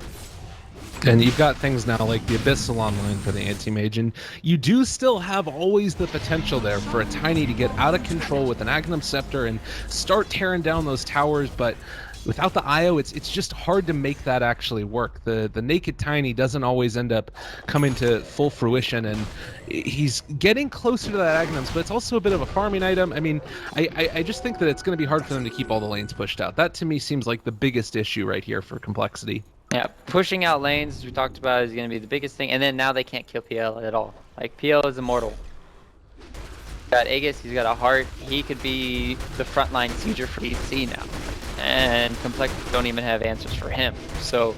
And you've got things now like the Abyssal online for the Anti-Mage, and you do still have always the potential there for a Tiny to get out of control with an Agnum Scepter and start tearing down those towers, but without the IO, it's just hard to make that actually work. The naked Tiny doesn't always end up coming to full fruition, and he's getting closer to that Agnums, but it's also a bit of a farming item. I mean, I just think that it's going to be hard for them to keep all the lanes pushed out. That to me seems like the biggest issue right here for Complexity. Yeah, pushing out lanes, as we talked about, is going to be the biggest thing, and then now they can't kill PL at all. Like, PL is immortal. Got Aegis, he's got a heart. He could be the frontline sieger for DC now. And Complexity don't even have answers for him. So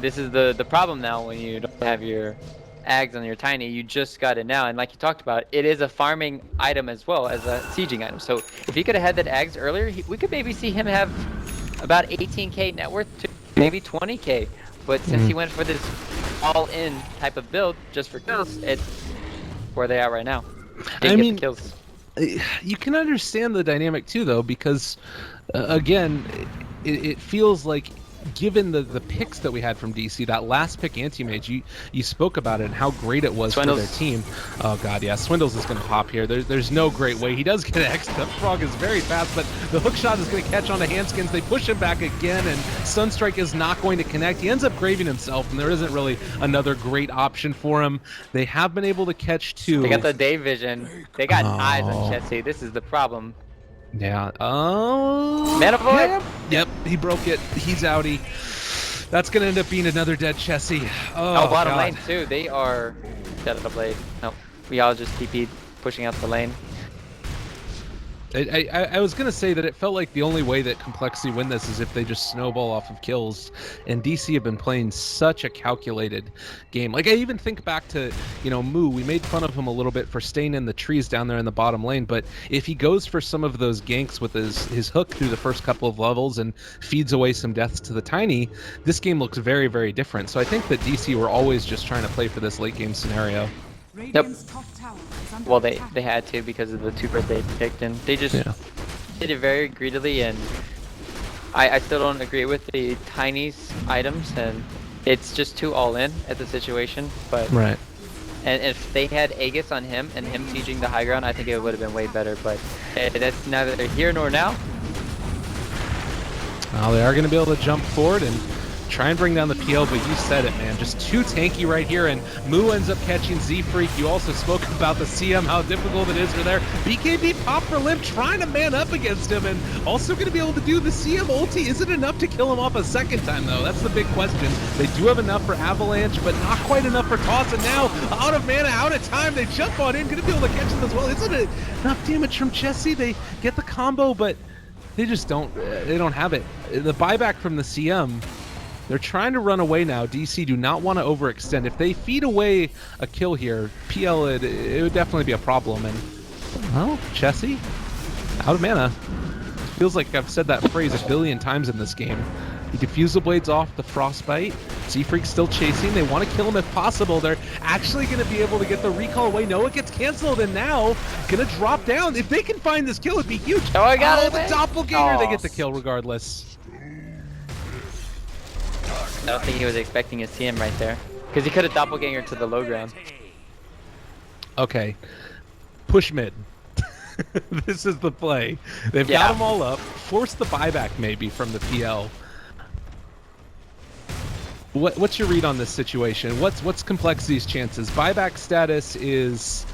this is the problem now when you don't have your Ags on your Tiny. You just got it now, and like you talked about, it is a farming item as well as a sieging item. So if he could have had that Ags earlier, we could maybe see him have about 18k net worth to maybe 20k. But since he went for this all-in type of build just for kills, it's where they are right now. Didn't get the kills. You can understand the dynamic too, though, because again, it feels like given the picks that we had from DC, that last pick anti-mage, you spoke about it and how great it was Swindles. for their team. Oh god, yeah, Swindles is going to pop here. There's no great way. He does get X. That frog is very fast, but the hook shot is going to catch on the handskins. They push him back again, and Sunstrike is not going to connect. He ends up graving himself, and there isn't really another great option for him. They have been able to catch 2. They got the day vision. They got eyes on Chessie. This is the problem. Yeah. Oh. Mana Void? Yep, he broke it. He's outie. That's going to end up being another dead Chessie. Oh, bottom God. lane too. They are dead at the blade. No, we all just TP'd, pushing out the lane. I was going to say that it felt like the only way that Complexity win this is if they just snowball off of kills, and DC have been playing such a calculated game. Like, I even think back to, you know, Moo. We made fun of him a little bit for staying in the trees down there in the bottom lane, but if he goes for some of those ganks with his hook through the first couple of levels and feeds away some deaths to the Tiny, this game looks very, very different. So I think that DC were always just trying to play for this late game scenario. Radiant's top tower is under Well, attack. they had to because of the 2 birthday picked, and they just did it very greedily. And I still don't agree with the Tiny's items, and it's just too all in at the situation. But Right. and if they had Aegis on him and him sieging the high ground, I think it would have been way better. But that's neither here nor now. Well, they are going to be able to jump forward and try and bring down the PL, but you said it, man. Just too tanky right here, and Moo ends up catching Z-Freak. You also spoke about the CM, how difficult it is for there. BKB pop for Limp, trying to man up against him, and also going to be able to do the CM ulti. Is it enough to kill him off a second time, though? That's the big question. They do have enough for Avalanche, but not quite enough for Toss, and now, out of mana, out of time, they jump on in, going to be able to catch him as well. Isn't it enough damage from Chessie? They get the combo, but they just don't have it. The buyback from the CM, they're trying to run away now. DC do not want to overextend. If they feed away a kill here, PL, it would definitely be a problem. And, well, Chessie, out of mana. Feels like I've said that phrase a billion times in this game. He defused the blades off the Frostbite. Z-Freak's still chasing. They want to kill him if possible. They're actually going to be able to get the recall away. No, it gets canceled, and now going to drop down. If they can find this kill, it'd be huge. Oh, I got it, the man. Doppelganger, they Oh. get the kill regardless. I don't think he was expecting a CM right there, because he could have doppelganger to the low ground. Okay, push mid. This is the play. They've Yeah. got them all up. Force the buyback maybe from the PL. What's your read on this situation? What's Complexity's chances? Buyback status is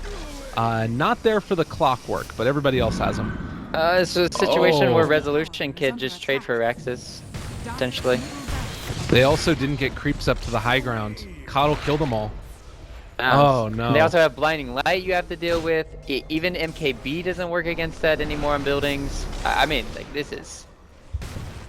not there for the clockwork, but everybody else has them. It's a situation where Oh. Resolution could just trade for Rexes, potentially. They also didn't get creeps up to the high ground. coL killed them all. Oh, no. And they also have Blinding Light you have to deal with. Even MKB doesn't work against that anymore on buildings. I mean, like, this is...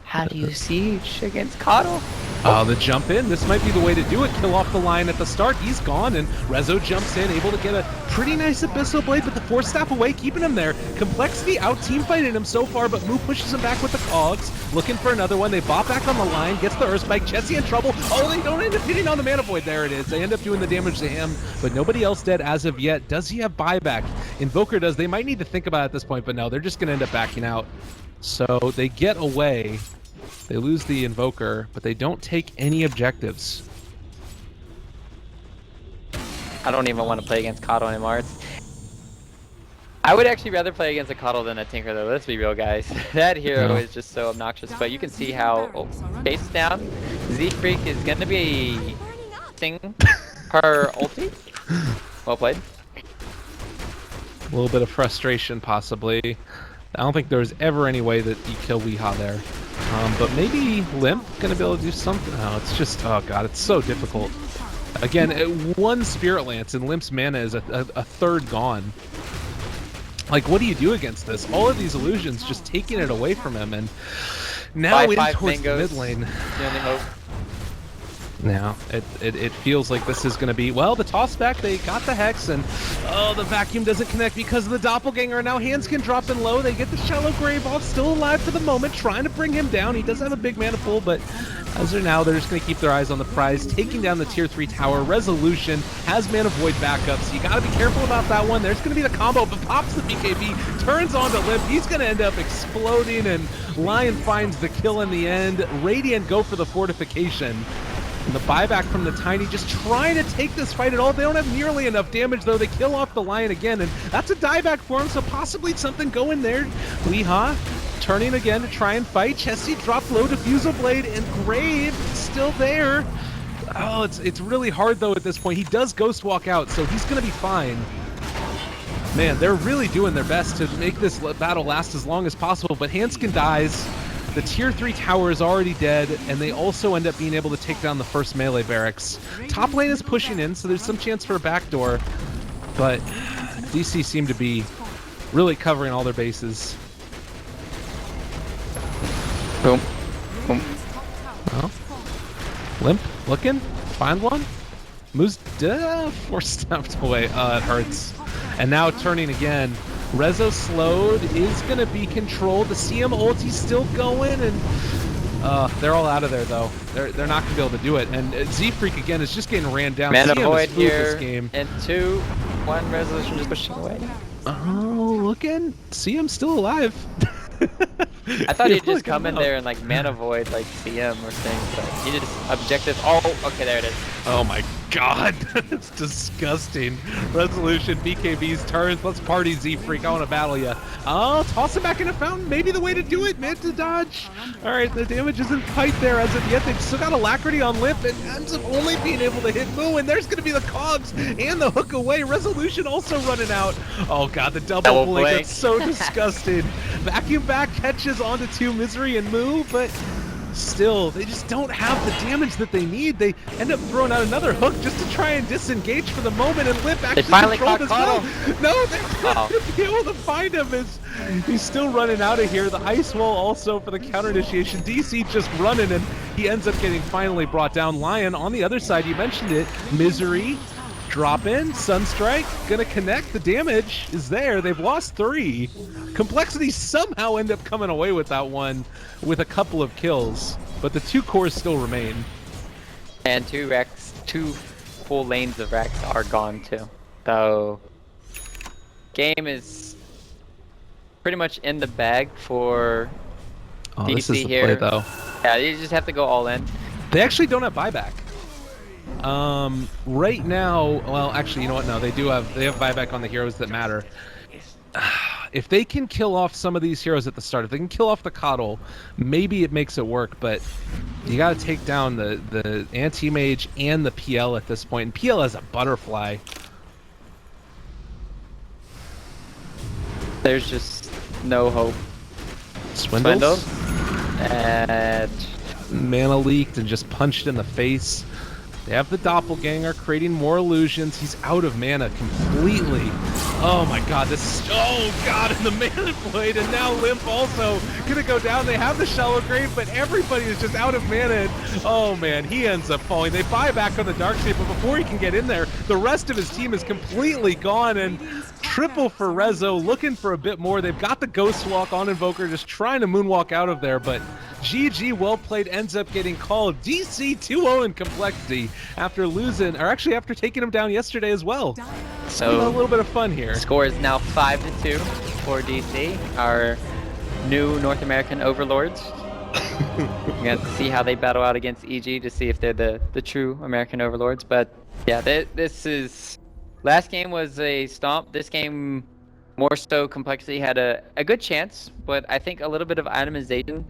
How do you siege against coL? Oh, the jump in. This might be the way to do it. Kill off the line at the start. He's gone, and Rezo jumps in, able to get a pretty nice Abyssal Blade, but the Force Staff away, keeping him there. Complexity out team fighting him so far, but Moo pushes him back with the cogs. Looking for another one. They bop back on the line, gets the Earth Spike. Chessie in trouble. Oh, they don't end up hitting on the Mana Void. There it is. They end up doing the damage to him, but nobody else dead as of yet. Does he have buyback? Invoker does. They might need to think about it at this point, but no, they're just going to end up backing out. So they get away. They lose the Invoker, but they don't take any objectives. I don't even want to play against coL anymore. I would actually rather play against a coL than a Tinker, though. Let's be real, guys. That hero Yeah. is just so obnoxious. But you can see how, face down, Z-Freak is going to be thing her ulti. Well played. A little bit of frustration, possibly. I don't think there was ever any way that you kill Weehaw there. But maybe Limp gonna be able to do something. Oh, it's just, oh god, it's so difficult. Again, one Spirit Lance and Limp's mana is a third gone. Like, what do you do against this? All of these illusions just taking it away from him, and now in towards the mid lane. The only hope. Now, it feels like this is going to be, well, the toss back, they got the Hex, and oh, the vacuum doesn't connect because of the Doppelganger. Now hands can drop in low. They get the Shallow Grave off, still alive for the moment, trying to bring him down. He does have a big mana pool, but As of now, they're just going to keep their eyes on the prize, taking down the tier 3 tower. Resolution has Mana Void backup, so you got to be careful about that one. There's going to be the combo, but pops the BKB, turns on to Limp. He's going to end up exploding, and Lion finds the kill in the end. Radiant go for the fortification. And the buyback from the Tiny just trying to take this fight at all. They don't have nearly enough damage, though. They kill off the Lion again, and that's a dieback for him, so possibly something going there. Weehaw turning again to try and fight. Chesty dropped low, Diffusal Blade, and Grave still there. Oh, it's really hard, though, at this point. He does Ghost Walk out, so he's going to be fine. Man, they're really doing their best to make this battle last as long as possible, but Hanskin dies. The tier 3 tower is already dead, and they also end up being able to take down the first melee barracks. Top lane is pushing in, so there's some chance for a backdoor, but DC seem to be really covering all their bases. Boom. Boom. Well, Limp looking, find one. Moves four steps away. It hurts. And now turning again. Rezo slowed, is going to be controlled. The CM ulti's still going, and they're all out of there, though. They're not going to be able to do it. And Z-Freak, again, is just getting ran down. Mana CM Void is food this here, game. and 2-1 Resolution just pushing away. Oh, looking. CM's still alive. I thought he'd just come in there and like Mana Void like CM or things, but he just objective. Oh, okay, there it is. Oh my god, that's disgusting. Resolution, BKB's turns. Let's party, Z-Freak. I want to battle ya. Oh, toss him back in a fountain. Maybe the way to do it. Mid to dodge. All right, the damage isn't quite there as of yet. They've still got Alacrity on Limp and ends up only being able to hit Moo, and there's going to be the cogs and the hook away. Resolution also running out. Oh god, the double blink. That's so disgusting. Vacuum back catches onto 2 Misery and Moo, but still, they just don't have the damage that they need. They end up throwing out another hook just to try and disengage for the moment, and Limp actually controlled as well. No, they're not going to be able to find him as he's still running out of here. The Ice Wall also for the counter initiation. DC just running, and he ends up getting finally brought down. Lion on the other side, you mentioned it. Misery, drop in, Sunstrike, gonna connect. The damage is there. They've lost 3. Complexity somehow end up coming away with that one with a couple of kills, but the 2 cores still remain. And 2 Rex, 2 full lanes of Rex are gone too. So game is pretty much in the bag for DC this is the here. play, though. Yeah, you just have to go all in. They actually don't have buyback. Right now, well, actually, you know what? No, they have buyback on the heroes that matter. If they can kill off some of these heroes at the start, if they can kill off the coL, maybe it makes it work, but you got to take down the anti-mage and the PL at this point. And PL has a butterfly. There's just no hope. Swindles? And Mana leaked and just punched in the face. They have the Doppelganger creating more illusions. He's out of mana completely. Oh my god, this is... Oh god, and the Mana Blade, and now Limp also gonna go down. They have the Shallow Grave, but everybody is just out of mana. And, oh man, he ends up falling. They buy back on the Darkseid, but before he can get in there, the rest of his team is completely gone, and triple for Rezo, looking for a bit more. They've got the Ghost Walk on Invoker, just trying to moonwalk out of there, but GG, well played, ends up getting called. DC 2-0 in Complexity after losing, or actually after taking him down yesterday as well. so A little bit of fun here. score is now 5-2 for DC, our new North American overlords. We're going to see how they battle out against EG to see if they're the true American overlords. But yeah, this is... Last game was a stomp. This game, more so, Complexity had a good chance, but I think a little bit of itemization